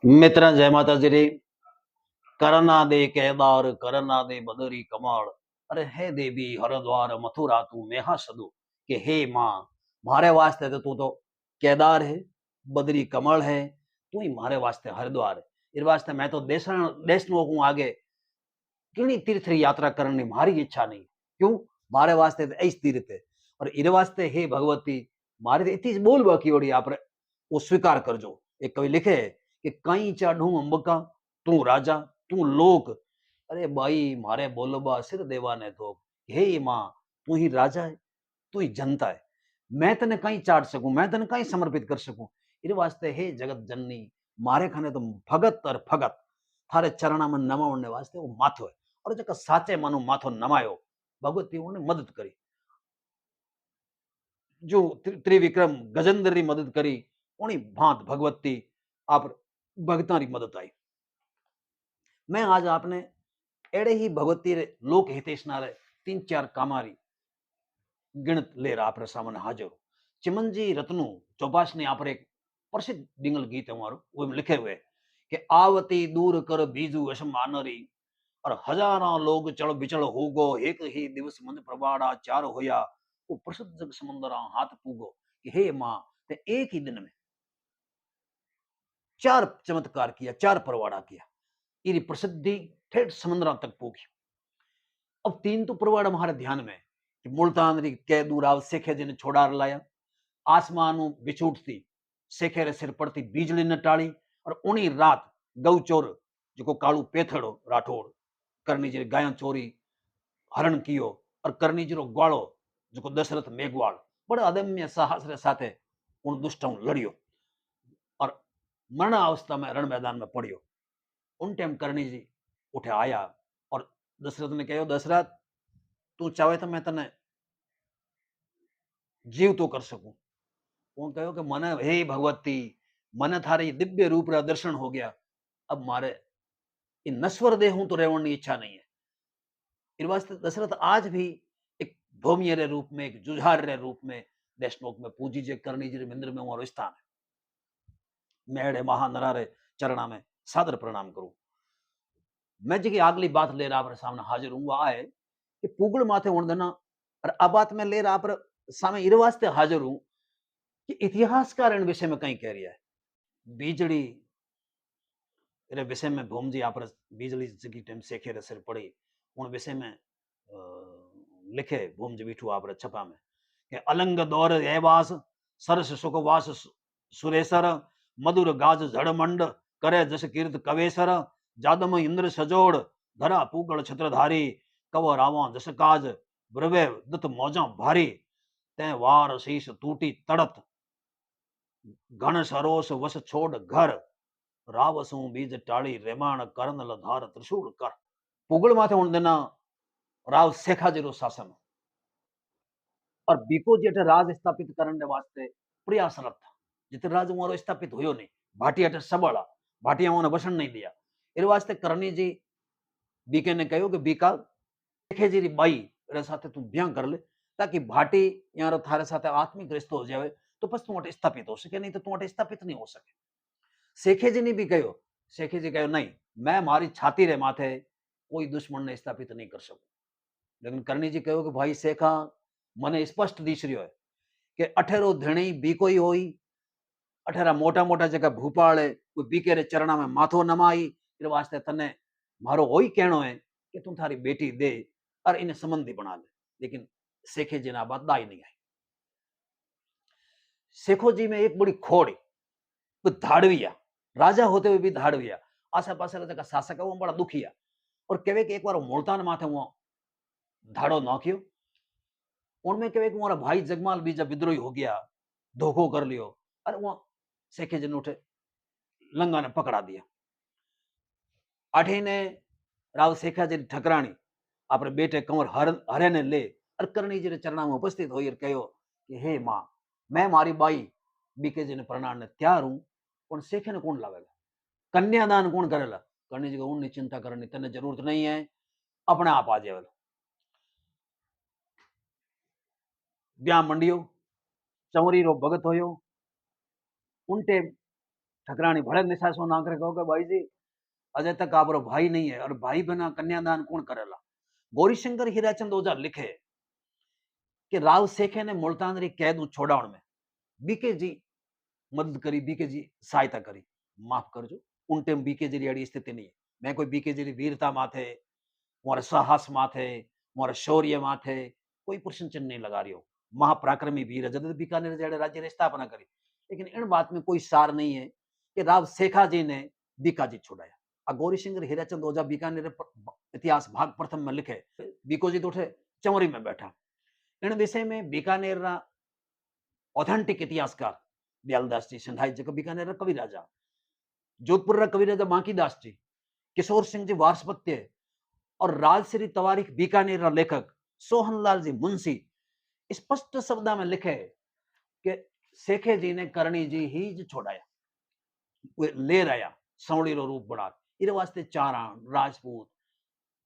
मित्र जय माता जी। करना दे केदार करना दे बदरी कमाल। अरे हे देवी हरद्वार मथुरा तू मेहा सदु के हे माँ मारे वास्ते तो तू तो केदार है, बदरी कमल है, तू ही मारे वास्ते हरिद्वार है। इस वास्ते मैं तो देश हूँ आगे किनी तीर्थ यात्रा करने मारी इच्छा नहीं। क्यों? मारे वास्ते तो ऐस तीर्थ है। और इस वास्ते हे भगवती मारे तो इतनी बोल बाकी ओड़ी आप वो स्वीकार कर जो। एक कवि लिखे है कि कई चाढ़ू अंबका तू राजा तू लोक। अरे भाई मारे बोलबा सिर देवा ने तो हे माँ तू ही राजा है, तू ही जनता है। मैं तने कहीं चाट सकूं, मैं तने कहीं समर्पित कर सकूं। इस वास्ते हे जगत जननी मारे खाने तो भगत और भगत थारे चरणा में नमावने वास्ते वो माथो है। और जका साचे मानो माथो नमायो भगवती उन्हें मदद करी। जो त्रिविक्रम गजेंद्र री मदद करी उन्हीं भांत भगवती आप भगतां री मदद आई। मैं आज आपने एड़े ही भगवती रे लोक हितेशना रे तीन चार कामारी गिणत लेर आप सामने हाजिर हूं। चिमनजी रत्नु चौपास ने आप एक प्रसिद्ध डिंगल गीत है हमारो वो लिखे हुए कि आवती दूर कर बीजू असमानरी और हजारा लोग चढ़ बिचड़ होगो एक ही दिवस मन प्रबाड़ा चार होया वो प्रसिद्ध जग समुंदरा हाथ पूगो कि हे माँ ते एक ही दिन में चार चमत्कार किया, चार परवाड़ा किया। इरी प्रसिद्धि ठेठ समुद्रा तक पहुंची। अब तीन तो परवाड़ा हमारे ध्यान में कि मुल्तान री कै दूराव सेखे जिन छोड़ार लाया आसमान बिछूट थी सेखे रे सिर पड़ती बिजली न टाड़ी और उनी रात गौचोर जो कालू पेथड़ो राठौड़ करनी जी गाया चोरी हरण कियो और करनी जी ग्वालो जो दशरथ मेघवाल बड़े अदम्य साहस रे साथे उन दुष्टों लड़ियो और मरण अवस्था में रण मैदान में पड़ियो। उन टाइम करनी जी उठे आया और दशरथ ने कहो दशरथ तू चाहे तो मैं तने जीव तो कर सकूं। वो कहो कि मन हे भगवती मन थारे दिव्य रूप रा दर्शन हो गया। अब मारे इन नश्वर देह तो रेवण की इच्छा नहीं है। इस वास्ते दशरथ आज भी एक भौमिय रे रूप में एक जुझार रे रूप में देशनोक में पूजी जे करनी जी मंदिर में हमारो स्थान है। मेड़े महानरा रे चरणा में सादर प्रणाम करूं। मैं जी की अगली बात ले रहा सामने हाजिर हूँ आ है कि पुगड़ माथे उड़ देना। और अब बात मैं ले रहा सामने इस वास्ते हाजिर हूं कि इतिहासकार इन विषय में कहीं कह रहा है बीजड़ी रे विषय में भूम जी आप बिजली की टाइम सेखे रे सिर पड़ी उन विषय में लिखे भूम जी बिठू आप छपा में कि अलंग दौर एवास सरस सुखवास सुरेसर मधुर गाज झड़मंड करे जस कीर्त कवेसर जादम इंद्र सजोड़ धरा पूगल छत्रधारी कव रावा जस काज ब्रवे दत मौजा भारी तै वार शीश टूटी तड़त घन सरोस वस छोड़ घर रावसू बीज टाड़ी रेमाण कर्नल धार त्रिशूल कर। पुगड़ माथे उन देना राव शेखा जी शासन और बीको जेठे राज स्थापित करने वास्ते प्रयासरत था। जिते राज हमारो स्थापित हुयो नहीं भाटिया टे सबड़ा भाटिया उन्हें वसन नहीं दिया। इस वास्ते करनी जी बीके ने कहो कि बीका शेखे जी री बाई रे साथे तू ब्याह कर ले ताकि भाटी यार थारे साथे आत्मिक रिश्तो हो जाए तो बस तू स्थापित हो सके नहीं तो तू स्थापित नहीं हो सके। शेखे जी ने भी कहो शेखे जी कहो नहीं मैं मारी छाती रे माथे कोई दुश्मन ने स्थापित नहीं कर सकू। लेकिन करनी जी कहो कि भाई शेखा मने स्पष्ट दिश रह्यो है कि अठेरो धणी बीको ही होई अठेरा मोटा मोटा जगह भूपाल है कोई बीके रे चरणा में माथो नमाई इस वास्ते तने मारो वही कहनो है कि तुम थारी बेटी दे और इन्हें संबंधी बना ले। लेकिन शेखे जी ने बात दाई नहीं आई। शेखो जी में एक बड़ी खोड़ तो धाड़विया राजा होते हुए भी धाड़विया आसे पासे जगह शासक है वो बड़ा दुखिया और कहे कि एक बार मुल्तान माथे वो धाड़ो नाख्यो उनमें कहे कि हमारा भाई जगमाल बीजा विद्रोही हो गया धोखो कर लियो। अरे वो शेखे जी ने उठे लंगा ने पकड़ा दिया आठे ने राव शेखा जी ठकराणी अपने बेटे कंवर हरे ने ले और करणी जी चरणा में उपस्थित हो कहो कि हे माँ मैं मारी बाई बीके जी ने प्रणाम ने तैयार हूं पण शेखे ने कौन लावेगा कन्यादान कौन करेला। करणी जी उनकी चिंता करनी तेने जरूरत नहीं है अपने आप आ जाए ब्याह मंडियो चवरी रो भगत होयो उनटे ठकराणी भले निशासो ना करे कहो भाई जी अजय तक आप भाई नहीं है और भाई बिना कन्यादान कौन करेला। गौरीशंकर हीराचंद ओझा लिखे कि राव सेखे ने मुल्तान री कैद छोड़ावण में बीके जी मदद करी, बीके जी सहायता करी। माफ करजो उन टाइम बीके जी री स्थिति नहीं है। मैं कोई बीके जी री वीरता माथे मोर साहस माथे मोर शौर्य माथे कोई प्रश्न चिन्ह नहीं लगा रही हो। महापराक्रमी वीर जद बीकानेर जड़े राज्य ने स्थापना करी, लेकिन इन बात में कोई सार नहीं है कि राव सेखा जी ने बीकाजी छुड़ाया। गौरी सिंह हीराचंद ओझा बीकानेर इतिहास भाग प्रथम में लिखे बीको जी तो उठे चंवरी में बैठा। इन विषय में बीकानेर ऑथेंटिक इतिहासकार दयालदास जी सिंधाई जी बीकानेर कवि राजा, जोधपुर कवि राजा बांकीदास जी, किशोर सिंह जी वारसपत्य और राजश्री तवारीख बीकानेर लेखक सोहनलाल जी मुंशी स्पष्ट शब्द में लिखे कि सेखे जी ने करणी जी ही छोड़ाया, ले रहा सवड़ी रो रूप बड़ा इन वास्ते चारण राजपूत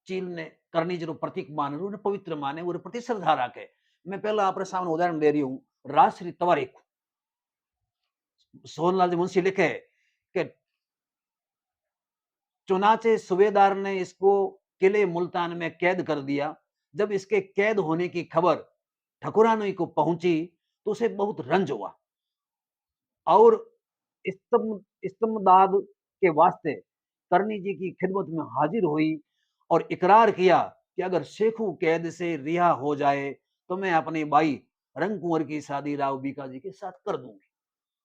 चील ने करणी जी रो प्रतीक माने रू पवित्र माने वो प्रति श्रद्धा रखे। मैं पहला आपरे सामने उदाहरण दे रही हूं राजश्री तवारीख सोहनलाल जी मुंशी लिखे कि चुनाचे सूबेदार ने इसको किले मुल्तान में कैद कर दिया। जब इसके कैद होने की खबर ठकुरानोई को पहुंची तो उसे बहुत रंज हुआ और इस्तमदाद के वास्ते करनी जी की खिदमत में हाजिर हुई और इकरार किया कि अगर शेखू कैद से रिहा हो जाए तो मैं अपनी बाई रंग कुंवर की शादी राव बीका जी के साथ कर दूंगी।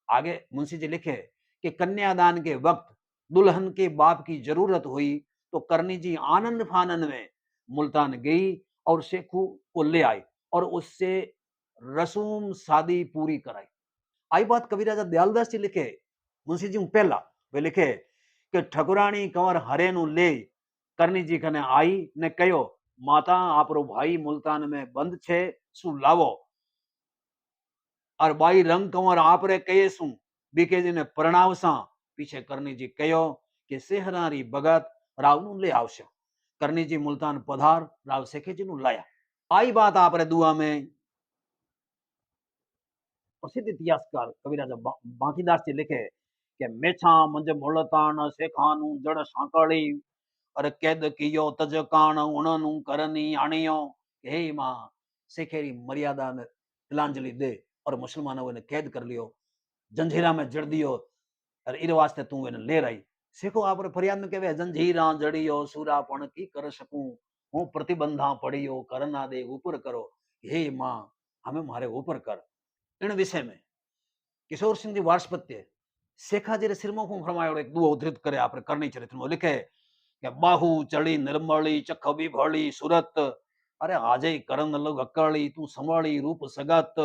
आगे मुंशी जी लिखे कि कन्यादान के वक्त दुल्हन के बाप की जरूरत हुई तो करनी जी आनंद फानन में मुल्तान गई और शेखू को ले आई और उससे रसूम शादी पूरी कराई। आई बात कवि राजा दयालदास जी लिखे मुंशी जी पहला वे लिखे कि ठकुराणी कंवर हरे नु ले करनी जी कने आई ने कहो माता आपरो भाई मुल्तान में बंद छे सु लावो और बाई रंग कंवर आपरे कहे सु बीके जी ने प्रणावसा पीछे करनी जी कहो कि सेहरारी भगत राव नु ले आवशे। करनी जी मुल्तान पधार राव सेखे जी नु लाया। आई बात आपरे दुआ में प्रसिद्ध इतिहासकार कवि राजा बांकीदास जी लिखे कि मेछा मुंज मुल्तान सेखानु जड़ सांकड़ी और कैद कियो तज कान उणनु करनी आणियो। हे मां सेखेरी मर्यादा ने तिलांजलि दे और मुसलमानों ने कैद कर लियो जंजीरा में जड़ दियो और इन वास्ते तू इन्हें ले रही। सेखो आप फरियाद में कहे जंजीरा जड़ियो सूरापण की कर सकूं हूं प्रतिबंधा पड़ियो करना दे ऊपर करो। हे मां हमें मारे ऊपर कर। इन विषय में किशोर सिंह जी वारसपत्य सेखा जी सिरमो को फरमायो एक दुआ उद्धृत करे आपने करनी चरित्र में लिखे कि बाहू चढ़ी निर्मली चख भी भली सूरत अरे आजे करन लग अकड़ी तू संवाड़ी रूप सगत।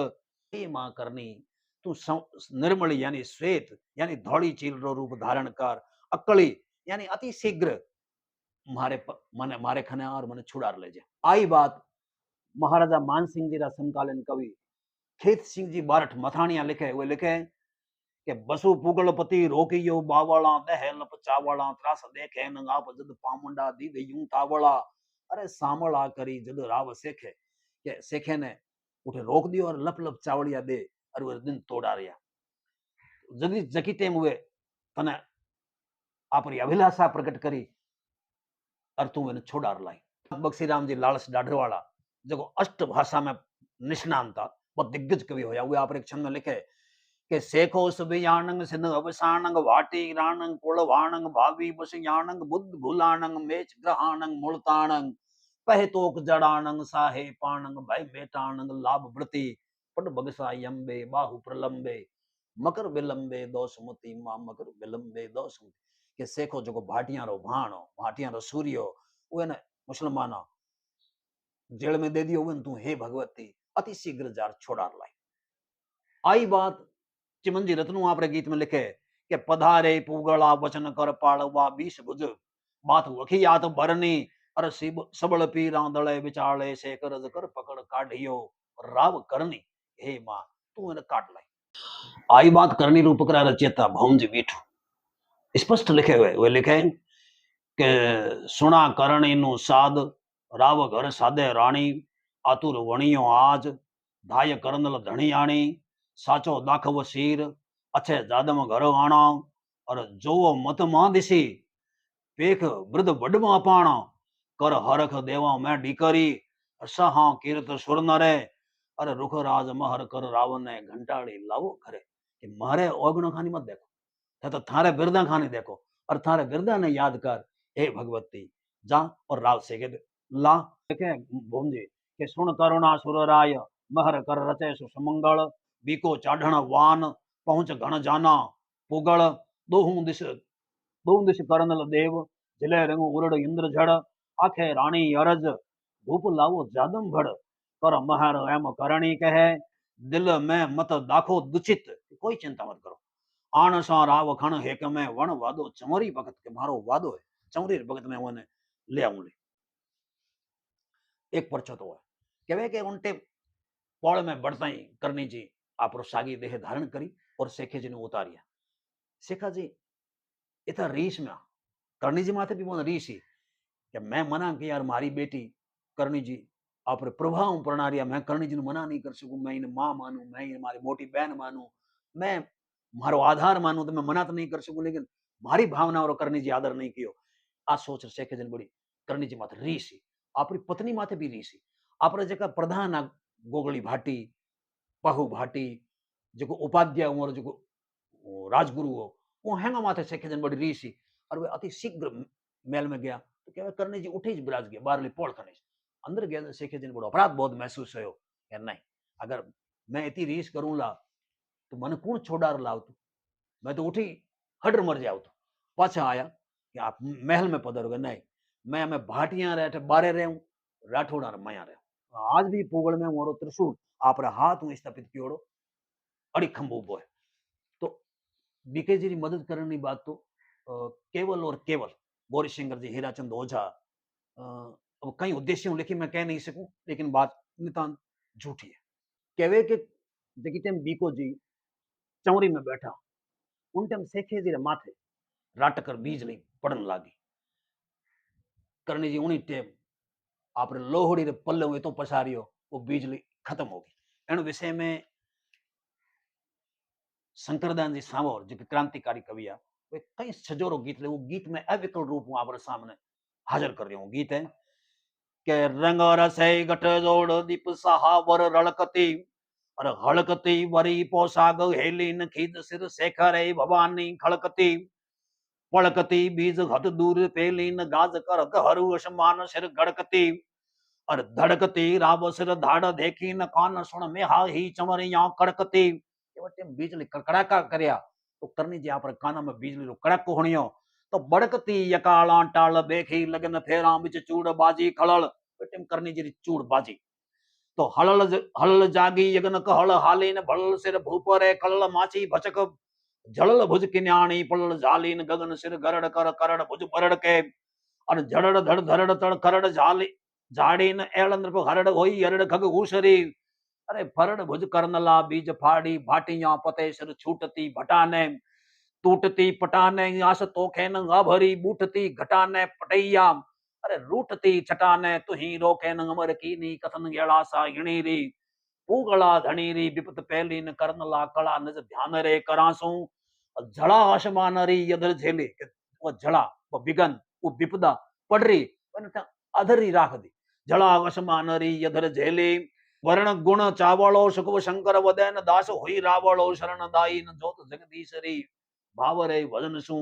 हे मां करनी तू निर्मली यानी श्वेत यानी धौड़ी चील रो रूप धारण कर अकड़ी यानी अति शीघ्र मारे मने मारे खने और मने छुड़ार ले जा। आई बात महाराजा मान सिंह जी रा समकालीन कवि खेत सिंह जी बारठ मथानिया लिखे हुए लिखे कि बसु पुगलपति रोकियो बावला दहल चावला त्रास देखे न आप जद पामुंडा दीद यूं तावला। अरे सामला करी जद राव सेखे के सेखे ने उठे रोक दियो और लप लप चावड़िया दे और वो दिन तोड़ा रिया जदी जकी टेम हुए तने आपरी अभिलाषा प्रकट करी और तू मैंने छोड़ार लाई। बक्सी राम जी लालस डाढरवाला जो अष्ट भाषा में निष्णांत था बहुत दिग्गज कवि होया हुए आप एक छंद में लिखे कि सेखो सुबियानंग सिंध अवसानंग वाटी रानंग कुलवानंग भावी बसयानंग बुद्ध भुलानंग मेच ग्रहानंग मुल्तानंग पहतोक जड़ानंग साहे पानंग भय बेटानंग लाभ वृति पट बगसा यम्बे बाहु प्रलंबे मकर विलंबे दोषमती मां मकर विलंबे दोषमती। के सेखो जो भाटिया रो भाणो भाटिया रो सूर्यो वो ने मुसलमाना जेल में दे दियो तू हे भगवती अति शीघ्र जार छोड़ार लाई। आई बात चिमंजी रत्नु आपरे गीत में लिखे कि पधारे पुगला वचन कर पाड़वा बीस भुज बात वखियात भरनी अर सबल पीरा दले विचाले से करज कर पकड़ काढ़ियो राव करनी। हे मां तू इन्हें काट लाई। आई बात करनी रूपकरा रचेता भौंज बीठू स्पष्ट लिखे हुए वे लिखे कि सुना करणी नु साध राव घर साधे राणी आतुर वणियो आज धाय करनल धणी आणी साचो दाखव शीर अच्छे जादम घर आना और जो मत मां दिसी पेख वृद्ध वडमा पाणा कर हरख देवा मैं डीकरी सहा कीर्त सुर नरे अरे रुख राज महर कर रावण ने घंटाड़ी लावो घरे कि मारे ओगणो खानी मत देखो तो थारे बिरदा खानी देखो और थारे बिरदा ने याद कर हे भगवती जा और राव से के ला देखे भूम जी के सुन करुणा सुर राय महर कर रचे सुमंगल बीको चाढ़ण वान पहुंच घण जाना पुगल दोहूं दिश करनल देव जिले रंग उरड़ इंद्र झड़ आखे रानी अरज भूप लावो जादम भड़ कर महर एम करणी कहे दिल में मत दाखो दुचित कोई चिंता मत करो आण सा राव खण हेक में वण वादो चमरी भगत के मारो वादो है चमरी भगत में वने ले आऊं ले एक परचो तो है कहे के उनटे पौड़ में बढ़ता ही करनी जी आप सागी देह धारण करी और सेखे जी ने उतारिया सेखा जी इतना रीस में करनी जी माथे भी वो रीस ही कि मैं मना कि यार मारी बेटी करनी जी आप प्रभाव प्रणारिया मैं करनी जी मना नहीं कर सकूं मैं इन्हें मां मानू मैं इन्हें मारी मोटी बहन मानू मैं मारो आधार मानू तो मैं मना तो नहीं कर सकूं लेकिन मारी भावना और करनी जी आदर नहीं कियो आ सोच सेखे जन बड़ी करनी जी माथे रीसी आपरी पत्नी माथे भी रीसी आपरे जेका प्रधान गोगली भाटी पहु भाटी जो उपाध्याय उमर जो राजगुरु हो वो हैंगा माथे सेखे जन बड़ी रीसी और वे अति शीघ्र महल में गया तो क्या करनी जी उठे बिराज गया बारली पोड़ खने अंदर गया सेखे जन बड़ो अपराध बहुत महसूस हो नहीं अगर मैं इतनी रीस करूं ला तो मन कौन छोड़ार लाव तू मैं तो उठी हड्र मर जाओ तो पाछा आया कि आप महल में पधर गए नहीं मैं भाटियां रहे बारे रहूं राठौड़ा मया रहे आज भी पोगड़ में मोरो त्रिशूल आप हाथ में स्थापित कियोड़ो अड़ी खंभो उभो है तो बीके जी मदद करने की बात तो केवल और केवल गौरी शंकर जी हीराचंद ओझा अब कई उद्देश्यों लिखी मैं कह नहीं सकूं लेकिन बात नितांत झूठी है कहवे के देखी टाइम बीको जी चौरी में बैठा उन टाइम सेखे जी माथे राटकर बीजली पड़न लागी करनी जी उन्हीं टेम आप लोहड़ी रे पल्ले हुए तो पसारियो वो बिजली खत्म होगी इन विषय में शंकरदान जी सावोर जो क्रांतिकारी कवि है वे कई सजोरो गीत ले वो गीत में अविकल रूप में आप सामने हाजिर कर रही हूँ गीत है के रंग रसे गठ जोड़ दीप सहावर रड़कती और हड़कती वरी पोसाग हेलीन खीद सिर शेखर भवानी खड़कती पड़कती बीज घट दूर पेलीन गाज कर हरू असमान सिर गड़कती और धड़कती राव सिर धाड़ देखी न कान सुन में हा ही चमरिया कड़कती बिजली कड़का करया तो करनी जी आप काना में बिजली रो कड़क होनियो तो बड़कती यकाला टाल बेखी लगन फेरा बिच चूड़ बाजी खड़ल करनी जी चूड़ बाजी तो हल जागी यगन कहल हालीन भल सिर भूपरे कल माची भचक जड़ल भुज किन्याणी पल जालीन गगन सिर गरड़ कर करड़ भुज बरड़ के और झड़ड़ धड़ धरड़ तड़ करड़ झाली झाड़ीन एलन हरड़ होई हरड़ खग घूसरी अरे फरड़ भुज करनला बीज फाड़ी भाटियां पते सिर छूटती भटाने टूटती पटाने आस तोखे न भरी बूटती घटाने पटैया अरे रूटती चटाने तुही रोके न अमर कीनी कथन गेड़ा सा गिणीरी पूगला धनीरी विपत पहली न करनला कला नज ध्यान रे करासू झड़ा आसमान री यदर झेले वो झड़ा वो बिगन वो विपदा पड़ रही अधरी राख दी झड़ा आसमान री यदर झेले वर्ण गुण चावलो सुखव शंकर वदन दास हुई रावलो शरण दाई न जोत जगदीशरी भावरे भजन सु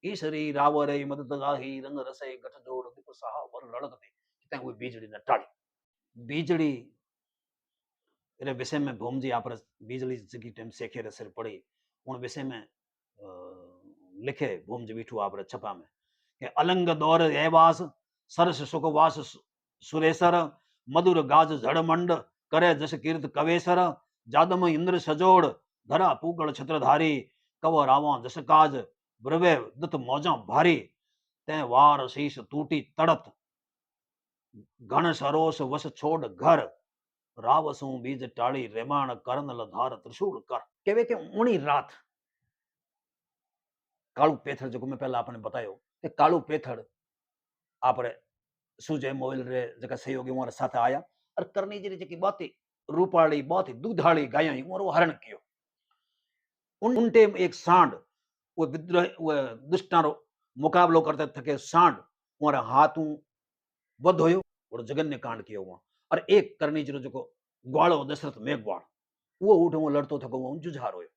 ईशरी रावरे मदद गाही रंग रसे गठ जोड़ दीप सहा वर लड़कते कितने हुए बीजड़ी न टाड़ी बीजड़ी रे विषय में भूम जी आप बीजड़ी जगी टाइम सेखे रे सिर पड़ी उन विषय में लिखे भूम जी बिठू आप छपा में के अलंग दौर एवास सरस सुखवास सुरेसर मधुर गाज झड़मंड करे जस कीर्त कवेसर जादम इंद्र सजोड़ धरा पूगल छत्रधारी कव रावा जस काज ब्रवे दत मौजा भारी ते वार शीश टूटी तड़त घन सरोस वस छोड़ घर रावसू बीज टाड़ी रेमाण करनल धार त्रिशूल कर केवे के उनी रात कालू पेथड़ जो मैं पहला आपने बतायो कि कालू पेथड़ आप सुजय मोबाइल रे जगह सहयोगी हमारे साथ आया और करनी जी जी बहुत ही रूपाली बहुत ही दूधाली गाय वो हरण कियो उन टेम एक सांड वो विद्रोह वो दुष्टारो मुकाबलो करते थके सांड और हाथ वध होयो और जगन्य कांड कियो हुआ और एक करनी जरो जो ग्वालो दशरथ मेघवाल वो उठ वो लड़तो थको वो जुझार होयो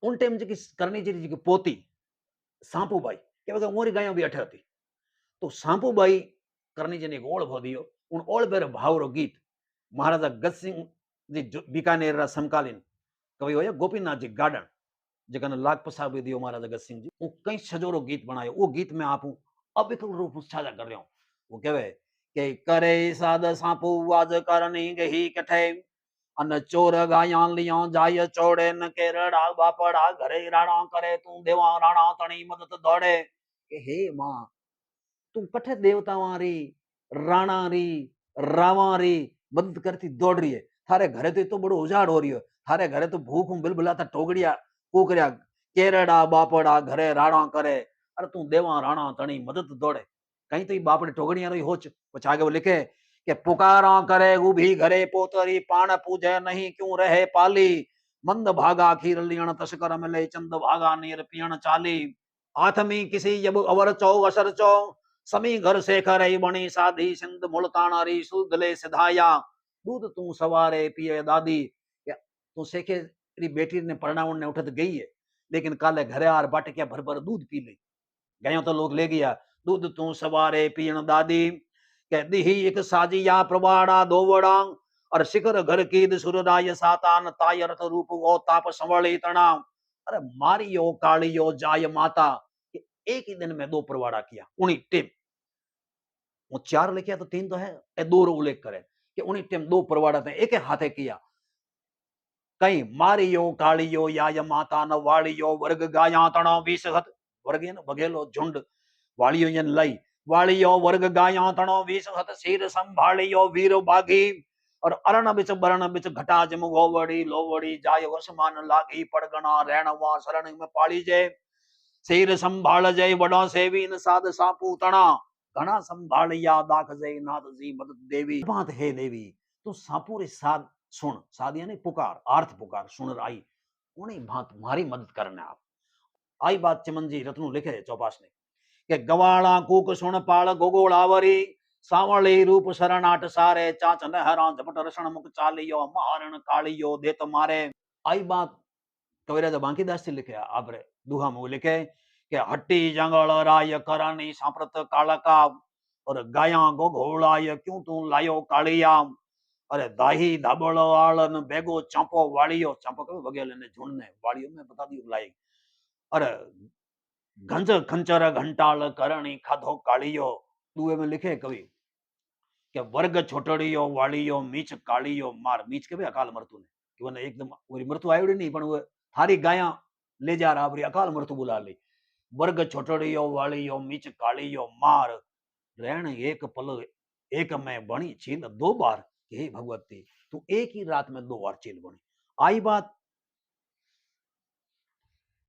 उन टाइम जी करनी जी पोती सांपूबाई के वगैरह मोरी गायों भी अठे थी तो सांपूबाई करनी जी ने एक ओळ भोदियो उन ओळ बेर भावरो गीत महाराजा गज सिंह जी बीकानेर रा समकालीन कवि होया गोपीनाथ जी गार्डन जगन लाग पसा भी दियो महाराजा गज सिंह जी वो कई सजोरो गीत बनायो वो गीत में आप अबिकल रूप में साझा कर रहा हूं वो कहवे के करे साद सांपू वाज करनी गही कठे अन चोर गाया लिया जाय चौड़े न के रड़ा बापड़ा घरे राणा करे तू देवा राणा तणी मदद दौड़े के हे मां तू कठे देवतावां री राणा री रावा री मदद करती दौड़ रही है थारे घरे तो बड़ो उजाड़ हो रही है थारे घरे तो भूख बिलबिलाता टोगड़िया कुकरिया केरड़ा बापड़ा घरे राणा करे अरे तू देवा राणा तणी मदद दौड़े कहीं तो बापड़े टोगड़िया रो होच कुछ आगे वो लिखे कि पुकारा करे उभी घरे पोतरी पान पूजे नहीं क्यों रहे पाली मंद भागा खीर लियण तस्कर मिले चंद भागा नीर पियण चाली आथमी किसी जब अवर चौ असर चौ समी घर से करे बणी साधी सिंध मुल्तानारी सुदले सिधाया दूध तू सवारे पिए दादी तू सेखे तेरी बेटी ने परणावण ने उठत गई है लेकिन काले घरे आर बाट क्या भर भर दूध पी ले गयो तो लोग ले गया दूध तू सवारे पियण दादी कहती ही एक साजिया प्रवाड़ा दोवड़ा और शिखर घर कीद सुरदाय सातान तायरथ रूप वो ताप संवली तना अरे मारियो कालियो जाय माता एक ही दिन में 2 प्रवाड़ा किया उन्हीं टिम वो 4 लिखिया तो 3 तो है ए 2 रो उल्लेख करे कि उन्हीं टिम 2 प्रवाड़ा थे एक हाथे किया कई मारियो कालियो या माता न वालियो वर्ग गाया तणो विसहत वर्ग न बगेलो झुंड वालियो यन लई वालियो वर्ग गाया तणो विसहत सिर संभालियो वीर बागी और अरण बिच बरण बिच घटा जम गोवड़ी लोवड़ी जाय वसमान लागी पड़गना रहणवा शरण में पाली जय सिर संभाल जय वडो सेवी न साध सापू तणा घना संभालिया दाख जय नाथ जी मदद देवी बात है देवी तो सापू रे साध सुन साध यानी पुकार आर्थ पुकार सुन राई उन्हीं बात तुम्हारी मदद करने आप आई बात चमन जी रत्नु लिखे चौपास ने के गवाला कूक सुन पाल गोगोलावरी सावली रूप शरणाट सारे चाच नहरा झपट रसण मुख चालियो महारण कालियो देत मारे आई बात कविराज बांकीदास से लिखे आपरे दुहा में लिखे कि हट्टी जंगल राय करानी सांप्रत कालका और गाया गो घोड़ाय क्यों तू लायो कालिया अरे दाही धाबड़ आलन बेगो चांपो वालियो चांपो कभी वगैरह ने झुंडने वालियो में बता दी लाई अरे गंज खंचर घंटाल करणी खाधो कालियो दुए में लिखे कवि કે વર્ગ છોટડીયો વાળીયો મીચ કાળીયો માર મીચ કે ભાઈ અકાલ મરતું ને કે મને એકદમ ઓરી મરતું આવડી નહીં પણ થારી ગાયા ले जा रहा बरी अकाल मृत्यु बुला ली वर्ग छोटड़ियो वालियो मीच कालियो मार रहन एक पल एक में बनी चील 2 बार हे भगवती तू एक ही रात में 2 बार चील बनी आई बात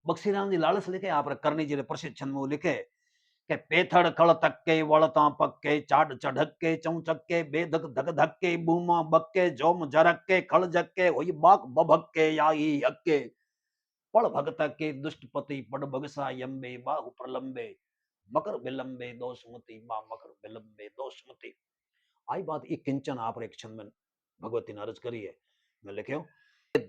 बक्सीराम जी लालस लिखे आप करनी जी प्रसिद्ध छंद में लिखे के पेथड़ खड़ तक्के वड़ता पक्के चाड चढ़के चौचक्के बेधक धक धक्के बूमा बक्के जोम जरक्के खड़ जक्के होई बाक बभक्के याई हक्के पड़ भगत के दुष्टपति पड़ भगसा यम्बे बाहु प्रलंबे मकर विलंबे दोषमति मां मकर विलंबे दोषमति आई बात एक किंचन आप एक छंद में भगवती ने अर्ज करी है मैं लिखे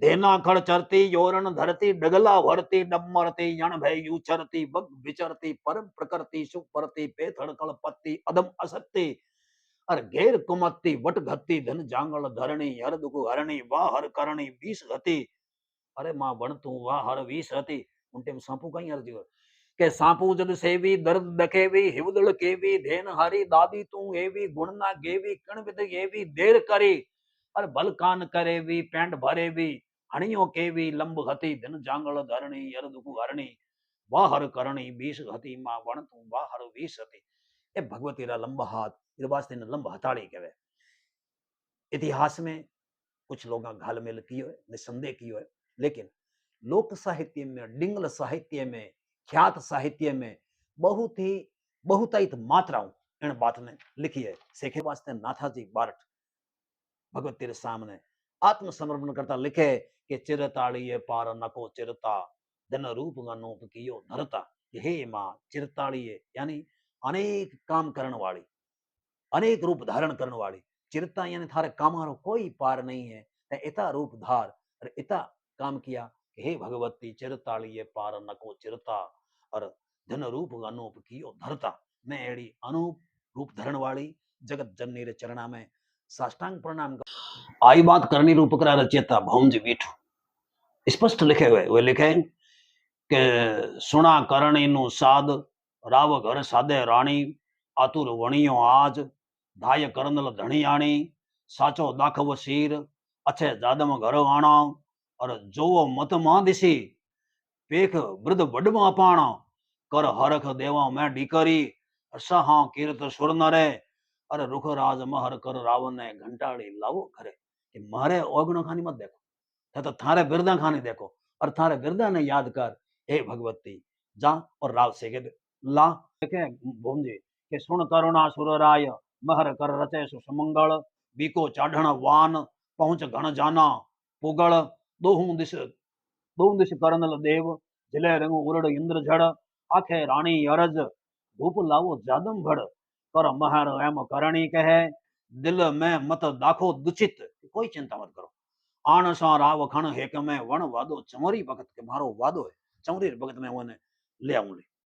देना खड़ चरती योरण धरती डगला भरती डमरती यण भय यूचरती बग विचरती परम प्रकृति सुख परती पेथड़ कल पत्ती अदम असत्ती अर घेर कुमत्ती वट घत्ती धन जांगल धरणी हर दुख हरणी वाह हर करणी बीस गति अरे मां बण तू वाह हर वीस हती उनटे में सांपू कहीं अर्जी के सांपू जद सेवी दर्द दखेवी हिवदल केवी धेन हरी दादी तू एवी गुण ना गेवी कण विद एवी देर करी अरे बल कान करे भी पेंट भरे भी हणियों के भी लंब हती दिन जांगल धरणी यर दुखु हरणी वाहर करणी बीस हती मां वण तू वाहर वीस हती ए भगवती रा लंबा हाथ इरवास्ते ने लंबा हथाड़ी कहवे इतिहास में कुछ लोग घालमेल कियो है निसंदेह कियो है लेकिन लोक साहित्य में डिंगल साहित्य में ख्यात साहित्य में बहुत ही बहुतायत मात्राओं इन बात ने लिखी है सेखे वास्ते नाथाजी बारठ भगवती रे सामने आत्मसमर्पण करता लिखे कि चिरताड़िये पार नको चिरता, धन रूप अनूप कियो धरता। हे माँ चिरताड़िये यानी अनेक काम करण वाली, अनेक रूप धारण करने वाली, चिरता यानी थारे कामारो कोई पार नहीं है। ते इता रूप धार और इता काम किया कि हे भगवती चिरताड़िये पार नको चिरता और धन रूप अनूप कियो धरता। मैं एड़ी अनूप रूप धरण वाली जगत जननी रे चरणा में साष्टांग प्रणाम कर। आई बात करनी रूप करा रचेता भौम जी बीठो, स्पष्ट लिखे हुए वे लिखे कि सुना करणी नु साध, राव घर साधे राणी, आतुर वणियो आज, धाय करंदल धणी आणी, साचो दाखव सीर, अच्छे जादम घर आना, और जो मत मां दिसी, पेख वृद्ध बडमा पाणा, कर हरख देवा मैं डीकरी, सहा कीर्त सुर नरे, अरे रुख राज महर कर रावण ने घंटाड़ी लावो करे। कि मारे ओगणो खानी मत देखो, तो थारे बिरदा खानी देखो और थारे बिरदा ने याद कर। हे भगवती जा और राव से के ला देखे भूम जी के सुन करुणा सुर राय, महर कर रचे सुमंगल, बीको चाढ़ण वान, पहुंच घण जाना पुगल, दोहू दिश करनल देव, जिले रंग उरड़ इंद्र झड़, आखे रानी अरज, धूप लावो जादम भड़, कर महर एम करणी कहे, दिल में मत दाखो दुचित। कोई चिंता मत करो, आण सा राव खण हेक में वण वादो चमरी भगत के मारो वादो है, चमरी भगत में वो ले आऊं ले।